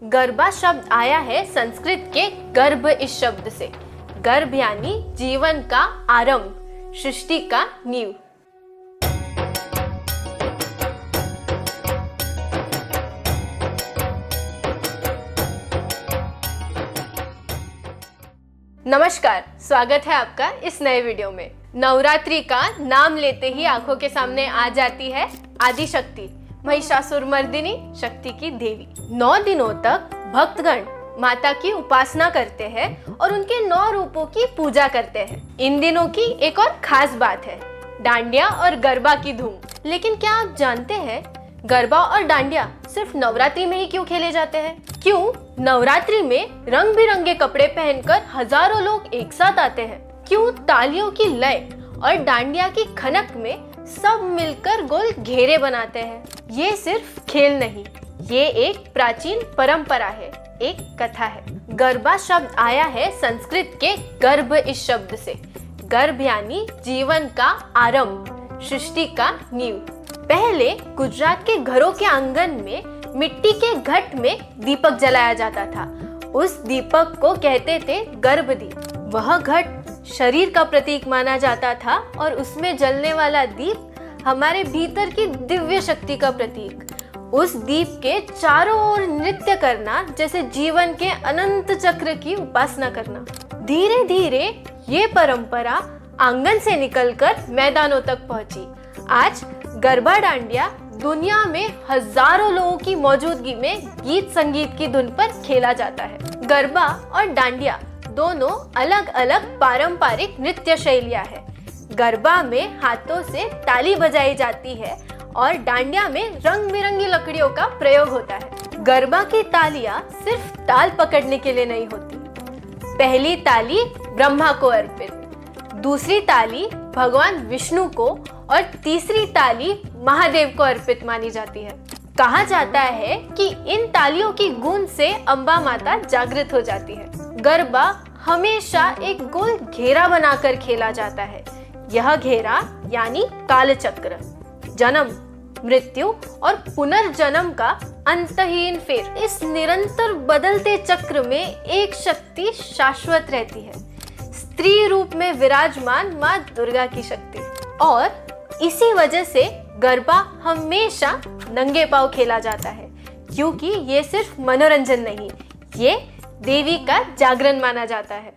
गरबा शब्द आया है संस्कृत के गर्भ इस शब्द से। गर्भ यानी जीवन का आरंभ, सृष्टि का नींव। नमस्कार, स्वागत है आपका इस नए वीडियो में। नवरात्रि का नाम लेते ही आंखों के सामने आ जाती है आदिशक्ति, महिषासुरमर्दिनी, शक्ति की देवी। 9 दिनों तक भक्तगण माता की उपासना करते हैं और उनके 9 रूपों की पूजा करते हैं। इन दिनों की एक और खास बात है डांडिया और गरबा की धूम। लेकिन क्या आप जानते हैं गरबा और डांडिया सिर्फ नवरात्रि में ही क्यों खेले जाते हैं? क्यों नवरात्रि में रंग बिरंगे कपड़े पहनकर हजारों लोग एक साथ आते हैं? क्यों तालियों की लय और डांडिया की खनक में सब मिलकर गोल घेरे बनाते हैं? ये सिर्फ खेल नहीं, ये एक प्राचीन परंपरा है, एक कथा है। गरबा शब्द आया है संस्कृत के गर्भ इस शब्द से। गर्भ यानी जीवन का आरंभ, सृष्टि का नींव। पहले गुजरात के घरों के आंगन में मिट्टी के घट में दीपक जलाया जाता था। उस दीपक को कहते थे गर्भदीप। वह घट शरीर का प्रतीक माना जाता था और उसमें जलने वाला दीप हमारे भीतर की दिव्य शक्ति का प्रतीक। उस दीप के चारों ओर नृत्य करना जैसे जीवन के अनंत चक्र की उपासना करना। धीरे धीरे ये परंपरा आंगन से निकलकर मैदानों तक पहुंची। आज गरबा डांडिया दुनिया में हजारों लोगों की मौजूदगी में गीत संगीत की धुन पर खेला जाता है। गरबा और डांडिया दोनों अलग अलग पारंपरिक नृत्य शैलियां हैं। गरबा में हाथों से ताली बजाई जाती है और डांडिया में रंग बिरंगी लकड़ियों का प्रयोग होता है। गरबा की तालियां सिर्फ ताल पकड़ने के लिए नहीं होती। पहली ताली ब्रह्मा को अर्पित, दूसरी ताली भगवान विष्णु को और तीसरी ताली महादेव को अर्पित मानी जाती है। कहा जाता है कि इन तालियों की गूंज से अम्बा माता जागृत हो जाती है। गरबा हमेशा एक गोल घेरा बनाकर खेला जाता है। यह घेरा यानी कालचक्र, जन्म, मृत्यु और पुनर्जन्म का अंतहीन फेर। इस निरंतर बदलते चक्र में एक शक्ति शाश्वत रहती है, स्त्री रूप में विराजमान माँ दुर्गा की शक्ति। और इसी वजह से गरबा हमेशा नंगे पांव खेला जाता है, क्योंकि ये सिर्फ मनोरंजन नहीं, ये देवी का जागरण माना जाता है।